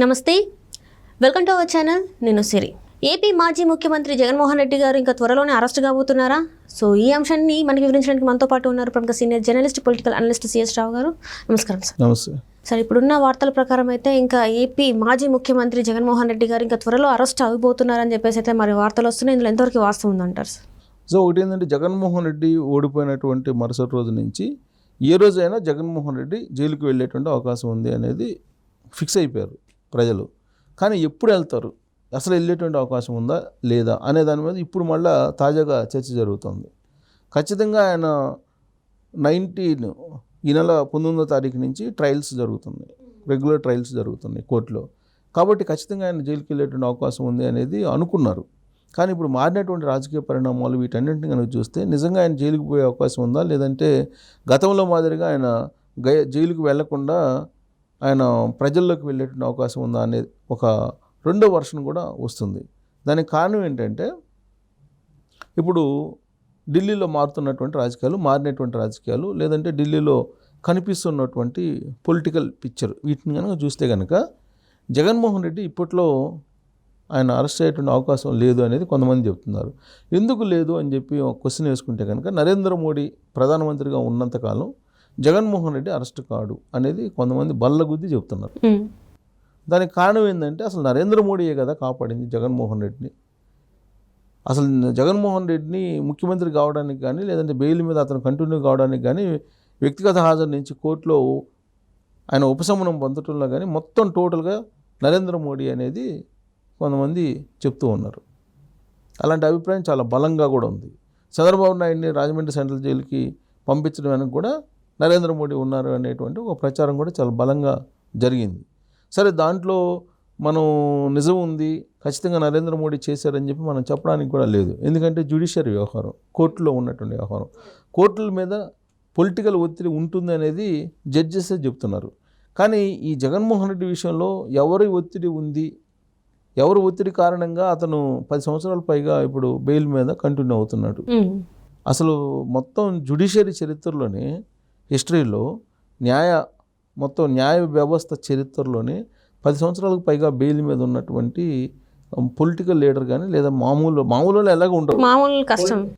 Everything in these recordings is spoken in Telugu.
నమస్తే, వెల్కమ్ టు అవర్ ఛానల్. నేను సిరి. ఏపీ మాజీ ముఖ్యమంత్రి జగన్మోహన్ రెడ్డి గారు ఇంకా త్వరలోనే అరెస్ట్ కాబోతున్నారా? సో ఈ అంశాన్ని మనకి వివరించడానికి మనతో పాటు ఉన్నారు ప్రముఖ senior journalist, political analyst CS Rao గారు. నమస్కారం సార్. నమస్తే సార్, ఇప్పుడున్న వార్తల ప్రకారం అయితే ఇంకా ఏపీ మాజీ ముఖ్యమంత్రి జగన్మోహన్ రెడ్డి గారు ఇంకా త్వరలో అరెస్ట్ అవబోతున్నారని చెప్పేసి అయితే మరి వార్తలు వస్తున్నాయి. ఇందులో ఎంతవరకు వాస్తవం ఉందంటారు సార్? సో ఒకటి ఏంటంటే, జగన్మోహన్ రెడ్డి ఓడిపోయినటువంటి మరుసటి రోజు నుంచి ఏ రోజైనా జగన్మోహన్ రెడ్డి జైలుకి వెళ్ళేటువంటి అవకాశం ఉంది అనేది ఫిక్స్ అయిపోయారు ప్రజలు. కానీ ఎప్పుడు వెళ్తారు, అసలు వెళ్ళేటువంటి అవకాశం ఉందా లేదా అనే దాని మీద ఇప్పుడు మళ్ళీ తాజాగా చర్చ జరుగుతుంది. ఖచ్చితంగా ఆయన 19 ఈ నెల 19వ తారీఖు నుంచి ట్రయల్స్ జరుగుతున్నాయి, రెగ్యులర్ ట్రయల్స్ జరుగుతున్నాయి కోర్టులో. కాబట్టి ఖచ్చితంగా ఆయన జైలుకి వెళ్ళేటువంటి అవకాశం ఉంది అనేది అనుకున్నారు. కానీ ఇప్పుడు మారినటువంటి రాజకీయ పరిణామాలు వీటన్నింటినీ కనుక చూస్తే నిజంగా ఆయన జైలుకి పోయే అవకాశం ఉందా, లేదంటే గతంలో మాదిరిగా ఆయన జైలుకి వెళ్లకుండా ఆయన ప్రజల్లోకి వెళ్ళేటువంటి అవకాశం ఉందా అనేది ఒక రెండో వర్షన్ కూడా వస్తుంది. దానికి కారణం ఏంటంటే, ఇప్పుడు ఢిల్లీలో మారినటువంటి రాజకీయాలు లేదంటే ఢిల్లీలో కనిపిస్తున్నటువంటి పొలిటికల్ పిక్చర్, వీటిని కనుక చూస్తే కనుక జగన్మోహన్ రెడ్డి ఇప్పట్లో ఆయన అరెస్ట్ అయ్యేటువంటి అవకాశం లేదు అనేది కొంతమంది చెప్తున్నారు. ఎందుకు లేదు అని చెప్పి ఒక క్వశ్చన్ వేసుకుంటే కనుక, నరేంద్ర మోడీ ప్రధానమంత్రిగా ఉన్నంతకాలం జగన్మోహన్ రెడ్డి అరెస్ట్ కాడు అనేది కొంతమంది బల్లగుద్ది చెప్తున్నారు. దానికి కారణం ఏంటంటే, అసలు నరేంద్ర మోడీయే కదా కాపాడింది జగన్మోహన్ రెడ్డిని. అసలు జగన్మోహన్ రెడ్డిని ముఖ్యమంత్రి కావడానికి కానీ, లేదంటే బెయిల్ మీద అతను కంటిన్యూ కావడానికి కానీ, వ్యక్తిగత హాజరు నుంచి కోర్టులో ఆయన ఉపశమనం పొందటంలో కానీ మొత్తం టోటల్గా నరేంద్ర మోడీ అనేది కొంతమంది చెప్తూ ఉన్నారు. అలాంటి అభిప్రాయం చాలా బలంగా కూడా ఉంది. చంద్రబాబు నాయుడిని రాజమండ్రి సెంట్రల్ జైలుకి పంపించడం వెనక కూడా నరేంద్ర మోడీ ఉన్నారు అనేటువంటి ఒక ప్రచారం కూడా చాలా బలంగా జరిగింది. సరే, దాంట్లో మనం నిజం ఉంది, ఖచ్చితంగా నరేంద్ర మోడీ చేశారని చెప్పి మనం చెప్పడానికి కూడా లేదు. ఎందుకంటే జ్యుడిషియరీ వ్యవహారం, కోర్టులో ఉన్నటువంటి వ్యవహారం, కోర్టుల మీద పొలిటికల్ ఒత్తిడి ఉంటుంది అనేది జడ్జెసే చెప్తున్నారు. కానీ ఈ జగన్మోహన్ రెడ్డి విషయంలో ఎవరి ఒత్తిడి ఉంది, ఎవరి ఒత్తిడి కారణంగా అతను 10 సంవత్సరాల పైగా ఇప్పుడు బెయిల్ మీద కంటిన్యూ అవుతున్నాడు. అసలు మొత్తం జ్యుడిషియరీ చరిత్రలోనే, హిస్టరీలో మొత్తం న్యాయ వ్యవస్థ చరిత్రలోనే 10 సంవత్సరాలకు పైగా బెయిల్ మీద ఉన్నటువంటి పొలిటికల్ లీడర్ కానీ, లేదా మామూలు ఎలాగ ఉంటారు,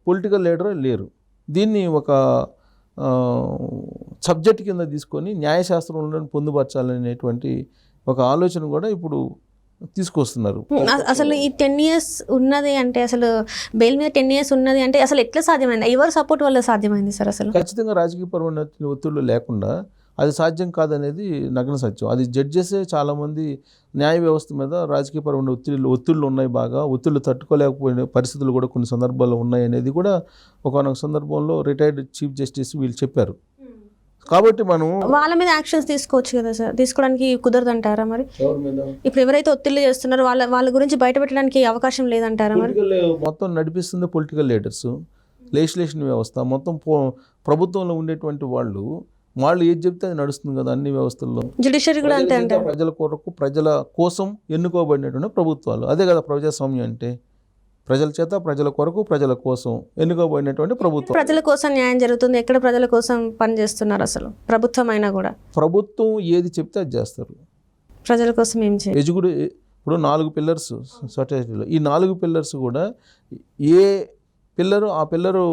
పొలిటికల్ లీడర్ లేరు. దీన్ని ఒక సబ్జెక్ట్ కింద తీసుకొని న్యాయశాస్త్రంలో పొందుపరచాలనేటువంటి ఒక ఆలోచన కూడా ఇప్పుడు తీసుకొస్తున్నారు. అసలు ఈ 10 years ఉన్నది అంటే, అసలు బెయిల్ మీద 10 years ఉన్నది అంటే అసలు ఎట్లా సాధ్యమైంది? ఎవరు సపోర్ట్ వల్ల సాధ్యమైంది సార్? అసలు ఖచ్చితంగా రాజకీయపరమైన ఒత్తిళ్లు లేకుండా అది సాధ్యం కాదనేది నగ్న సత్యం. అది జడ్జెసే చాలామంది న్యాయ వ్యవస్థ మీద రాజకీయపరమైన ఒత్తిళ్ళు ఉన్నాయి, బాగా ఒత్తిళ్ళు తట్టుకోలేకపోయిన పరిస్థితులు కూడా కొన్ని సందర్భాల్లో ఉన్నాయి అనేది కూడా ఒకనొక సందర్భంలో రిటైర్డ్ చీఫ్ జస్టిస్ వీళ్ళు చెప్పారు. కాబట్టి మనం వాళ్ళ మీద యాక్షన్స్ తీసుకోవచ్చు కదా సార్, తీసుకోవడానికి కుదరదంటారా? మరి ఇప్పుడు ఎవరైతే ఒత్తిళ్ళు చేస్తున్నారో వాళ్ళ గురించి బయట పెట్టడానికి అవకాశం లేదంటారా? మరి మొత్తం నడిపిస్తుంది పొలిటికల్ లీడర్స్, లెజిస్లేషన్ వ్యవస్థ, మొత్తం ప్రభుత్వంలో ఉండేటువంటి వాళ్ళు ఏది చెప్తే అది నడుస్తుంది కదా అన్ని వ్యవస్థల్లో. జ్యుడిషియరీ కూడా అంతే అంటే, ప్రజల కొరకు ప్రజల కోసం ఎన్నుకోబడినటువంటి ప్రభుత్వాలు, అదే కదా ప్రజాస్వామ్యం అంటే. ప్రజల చేత, ప్రజల కొరకు, ప్రజల కోసం ఎన్నుకోబడినటువంటి ప్రభుత్వం. ప్రజల కోసం న్యాయం జరుగుతుంది, ఎక్కడ ప్రజల కోసం పనిచేస్తున్నారు అసలు ప్రభుత్వం అయినా కూడా? ప్రభుత్వం ఏది చెప్తే అది చేస్తారు. ప్రజల కోసం ఏం చేయాలి? ఎజుగుడు ఇప్పుడు 4 పిల్లర్స్ సొసైటీలో, ఈ 4 పిల్లర్స్ కూడా ఏ పిల్లరు ఆ పిల్లరు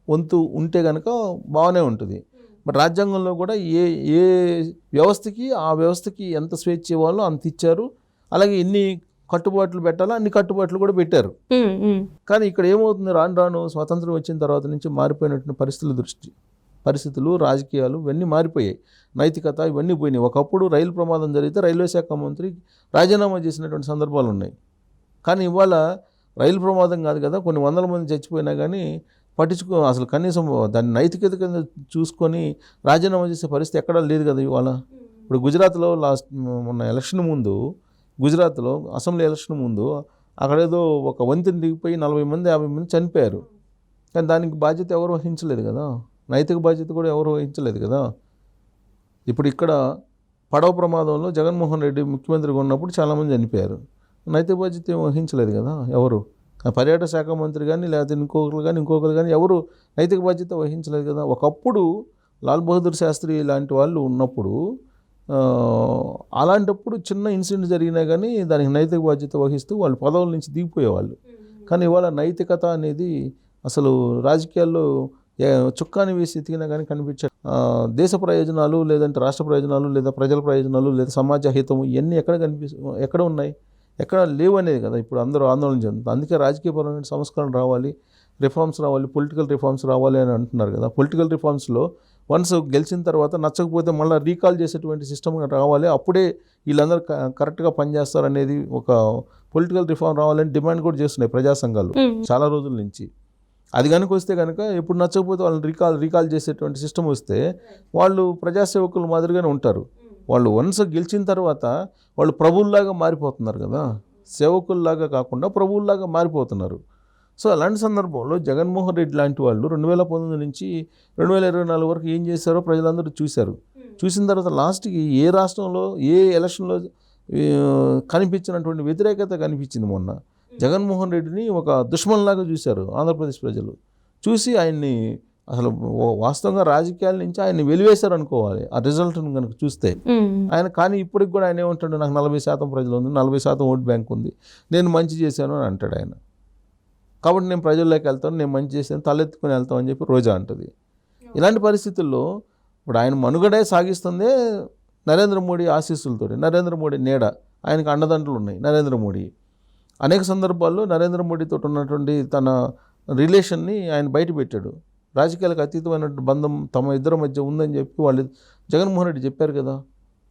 వంతు ఉంటే కనుక బాగానే ఉంటుంది. బట్ రాజ్యాంగంలో కూడా ఏ వ్యవస్థకి ఆ వ్యవస్థకి ఎంత స్వేచ్ఛ ఇవ్వాలో అంత ఇచ్చారు. అలాగే ఎన్ని కట్టుబాట్లు పెట్టాలో అన్ని కట్టుబాట్లు కూడా పెట్టారు. కానీ ఇక్కడ ఏమవుతుంది, రాను స్వాతంత్రం వచ్చిన తర్వాత నుంచి మారిపోయినటువంటి పరిస్థితులు, రాజకీయాలు ఇవన్నీ మారిపోయాయి, నైతికత ఇవన్నీ పోయినాయి. ఒకప్పుడు రైలు ప్రమాదం జరిగితే రైల్వే శాఖ మంత్రి రాజీనామా చేసినటువంటి సందర్భాలు ఉన్నాయి. కానీ ఇవాళ రైలు ప్రమాదం కాదు కదా, కొన్ని వందల మంది చచ్చిపోయినా కానీ అసలు కనీసం దాన్ని నైతికత కింద చూసుకొని రాజీనామా చేసే పరిస్థితి ఎక్కడా లేదు కదా ఇవాళ. ఇప్పుడు గుజరాత్లో మొన్న ఎలక్షన్ ముందు, గుజరాత్లో అసెంబ్లీ ఎలక్షన్ ముందు అక్కడేదో ఒక వంతెన దిగిపోయి 40 మంది 50 మంది చనిపోయారు. కానీ దానికి బాధ్యత ఎవరు వహించలేదు కదా, నైతిక బాధ్యత కూడా ఎవరు వహించలేదు కదా. ఇప్పుడు ఇక్కడ పడవ ప్రమాదంలో జగన్మోహన్ రెడ్డి ముఖ్యమంత్రిగా ఉన్నప్పుడు చాలామంది చనిపోయారు, నైతిక బాధ్యత వహించలేదు కదా ఎవరు. పర్యాటక శాఖ మంత్రి కానీ, లేకపోతే ఇంకొకరు కానీ ఎవరు నైతిక బాధ్యత వహించలేదు కదా. ఒకప్పుడు లాల్ బహదూర్ శాస్త్రి లాంటి వాళ్ళు ఉన్నప్పుడు అలాంటప్పుడు చిన్న ఇన్సిడెంట్ జరిగినా కానీ దానికి నైతిక బాధ్యత వహిస్తూ వాళ్ళు పదవుల నుంచి దిగిపోయేవాళ్ళు. కానీ ఇవాళ నైతికత అనేది అసలు రాజకీయాల్లో చుక్కాని వేసి ఎతికినా కానీ కనిపించే దేశ ప్రయోజనాలు లేదంటే రాష్ట్ర ప్రయోజనాలు లేదా ప్రజల ప్రయోజనాలు లేదా సమాజ హితము ఇవన్నీ ఎక్కడ ఉన్నాయి, ఎక్కడ లేవు అనేది కదా ఇప్పుడు అందరూ ఆందోళన చెందుతారు. అందుకే రాజకీయపరమైన సంస్కరణ రావాలి, రిఫార్మ్స్ రావాలి, పొలిటికల్ రిఫార్మ్స్ రావాలి అని అంటున్నారు కదా. పొలిటికల్ రిఫార్మ్స్లో వన్స్ గెలిచిన తర్వాత నచ్చకపోతే మళ్ళీ రీకాల్ చేసేటువంటి సిస్టమ్ రావాలి. అప్పుడే వీళ్ళందరూ కరెక్ట్గా పనిచేస్తారు అనేది ఒక పొలిటికల్ రిఫార్మ్ రావాలని డిమాండ్ కూడా చేస్తున్నాయి ప్రజా సంఘాలు చాలా రోజుల నుంచి. అది కనుక వస్తే కనుక ఇప్పుడు నచ్చకపోతే వాళ్ళని రీకాల్ చేసేటువంటి సిస్టమ్ వస్తే వాళ్ళు ప్రజాసేవకుల మాదిరిగానే ఉంటారు. వాళ్ళు వన్స్ గెలిచిన తర్వాత వాళ్ళు ప్రభువుల్లాగా మారిపోతున్నారు కదా, సేవకుల్లాగా కాకుండా ప్రభువుల్లాగా మారిపోతున్నారు. సో అలాంటి సందర్భంలో జగన్మోహన్ రెడ్డి లాంటి వాళ్ళు 2019 నుంచి 2024 వరకు ఏం చేశారో ప్రజలందరూ చూశారు. చూసిన తర్వాత లాస్ట్కి ఏ రాష్ట్రంలో ఏ ఎలక్షన్లో కనిపించినటువంటి వ్యతిరేకత కనిపించింది. మొన్న జగన్మోహన్ రెడ్డిని ఒక దుష్మన్లాగా చూశారు ఆంధ్రప్రదేశ్ ప్రజలు. చూసి ఆయన్ని అసలు వాస్తవంగా రాజకీయాల నుంచి ఆయన్ని వెలివేశారు అనుకోవాలి ఆ రిజల్ట్ని కనుక చూస్తే. ఆయన కానీ ఇప్పటికి కూడా ఆయన ఏమంటాడు, నాకు 40% ప్రజలు ఉంది, 40% ఓట్ బ్యాంక్ ఉంది, నేను మంచి చేశాను అని అంటాడు ఆయన. కాబట్టి నేను ప్రజల్లోకి వెళ్తాను, నేను మంచి చేశాను, తలెత్తుకొని వెళ్తామని చెప్పి రోజా అంటుంది. ఇలాంటి పరిస్థితుల్లో ఇప్పుడు ఆయన మనుగడే సాగిస్తుందే నరేంద్ర మోడీ ఆశీస్సులతో, నరేంద్ర మోడీ నీడ, ఆయనకు అండదండలు ఉన్నాయి. నరేంద్ర మోడీ అనేక సందర్భాల్లో నరేంద్ర మోడీతో ఉన్నటువంటి తన రిలేషన్ని ఆయన బయట పెట్టాడు. రాజకీయాలకు అతీతమైనటువంటి బంధం తమ ఇద్దరి మధ్య ఉందని చెప్పి వాళ్ళు జగన్మోహన్ రెడ్డి చెప్పారు కదా.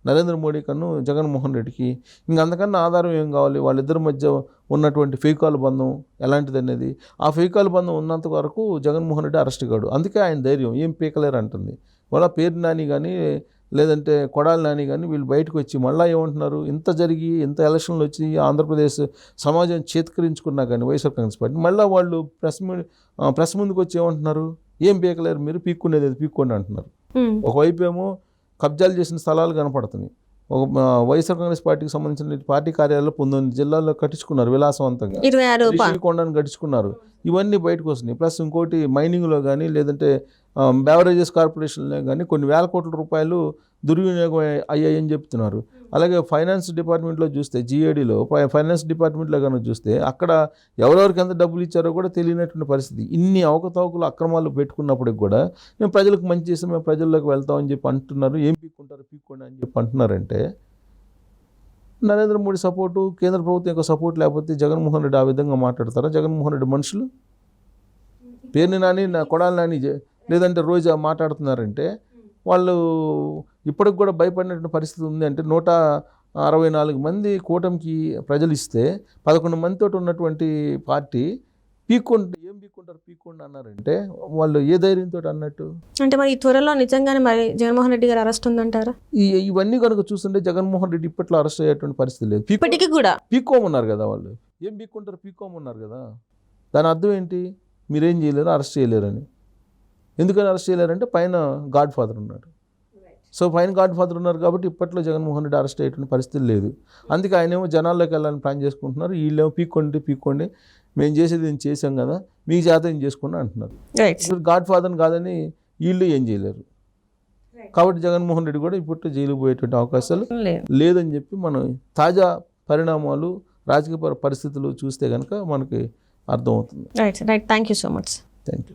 నరేంద్ర మోడీ కన్నా జగన్మోహన్ రెడ్డికి ఇంకా అంతకన్నా ఆధారం ఏం కావాలి, వాళ్ళిద్దరి మధ్య ఉన్నటువంటి ఫేకాల బంధం ఎలాంటిది అనేది. ఆ ఫేకాల బంధం ఉన్నంత వరకు జగన్మోహన్ రెడ్డి అరెస్ట్ కాడు. అందుకే ఆయన ధైర్యం ఏం పీకలేరు అంటుంది. వాళ్ళ పేరు నాని కానీ లేదంటే కొడాలి నాని కానీ వీళ్ళు బయటకు వచ్చి మళ్ళీ ఏమంటున్నారు, ఇంత జరిగి ఇంత ఎలక్షన్లు వచ్చి ఆంధ్రప్రదేశ్ సమాజం చేత్కరించుకున్నా కానీ వైఎస్ఆర్ కాంగ్రెస్ పార్టీ మళ్ళీ వాళ్ళు ప్రెస్ ముందుకు వచ్చి ఏమంటున్నారు, ఏం పీకలేరు మీరు, పీక్కునేది పీక్కోండి అంటున్నారు. ఒకవైపు ఏమో కబ్జాలు చేసిన స్థలాలు కనపడుతున్నాయి. ఒక వైఎస్ఆర్ కాంగ్రెస్ పార్టీకి సంబంధించిన పార్టీ కార్యాలయాలు 19 జిల్లాల్లో కట్టించుకున్నారు విలాసవంతంగా, కొండను కట్టించుకున్నారు. ఇవన్నీ బయటకు వస్తున్నాయి. ప్లస్ ఇంకోటి మైనింగ్లో కానీ లేదంటే బెవరేజెస్ కార్పొరేషన్లో కానీ కొన్ని వేల కోట్ల రూపాయలు దుర్వినియోగం అయ్యాయని చెప్తున్నారు. అలాగే ఫైనాన్స్ డిపార్ట్మెంట్లో చూస్తే జీఏడీలో ఫైనాన్స్ డిపార్ట్మెంట్లో కనుక చూస్తే అక్కడ ఎవరెవరికి ఎంత డబ్బులు ఇచ్చారో కూడా తెలియనటువంటి పరిస్థితి. ఇన్ని అవకతవకలు అక్రమాలు పెట్టుకున్నప్పటికి కూడా మేము ప్రజలకు మంచి చేస్తాం, మేము ప్రజల్లోకి వెళ్తామని చెప్పి అంటున్నారు. ఏం పీక్కోండి అని చెప్పి అంటున్నారంటే నరేంద్ర మోడీ సపోర్టు, కేంద్ర ప్రభుత్వం యొక్క సపోర్ట్ లేకపోతే జగన్మోహన్ రెడ్డి ఆ విధంగా మాట్లాడతారా? జగన్మోహన్ రెడ్డి మనుషులు పేరుని నాని కొడాలి నాని లేదంటే రోజా మాట్లాడుతున్నారంటే వాళ్ళు ఇప్పటికి కూడా భయపడినటువంటి పరిస్థితి ఉంది. అంటే 164 మంది కూటమికి ప్రజలు ఇస్తే 11 మందితో ఉన్నటువంటి పార్టీ పీక్కోండి అన్నారంటే వాళ్ళు ఏ ధైర్యంతో అన్నట్టు? అంటే మరి ఈ త్వరలో నిజంగానే మరి జగన్మోహన్ రెడ్డి గారు అరెస్ట్ ఉందంటారా? ఇవన్నీ కనుక చూస్తుంటే జగన్మోహన్ రెడ్డి ఇప్పట్లో అరెస్ట్ అయ్యేటువంటి పరిస్థితి లేదు. ఇప్పటికీ కూడా పీక్కోమన్నారు కదా వాళ్ళు, ఏం పీక్కోమన్నారు కదా. దాని అర్థం ఏంటి? మీరేం చేయలేరు, అరెస్ట్ చేయలేరని. ఎందుకని అరెస్ట్ చేయలేరంటే పైన గాడ్ ఫాదర్ ఉన్నాడు. సో పైన గాడ్ ఫాదర్ ఉన్నారు కాబట్టి ఇప్పట్లో జగన్మోహన్ రెడ్డి అరెస్ట్ అయ్యేటువంటి పరిస్థితి లేదు. అందుకే ఆయనేమో జనాల్లోకి వెళ్ళాలని ప్లాన్ చేసుకుంటున్నారు. వీళ్ళేమో పీక్కోండి మేము చేసేది నేను చేసాం కదా, మీకు చేత ఏం చేసుకోండి అంటున్నారు. గాడ్ ఫాదర్ని కాదని వీళ్ళు ఏం చేయలేరు. కాబట్టి జగన్మోహన్ రెడ్డి కూడా ఇప్పట్లో జైలుకు పోయేటువంటి అవకాశాలు లేదని చెప్పి మనం తాజా పరిణామాలు రాజకీయ పరిస్థితులు చూస్తే కనుక మనకి అర్థమవుతుంది. Right. Thank you so much. Thank you.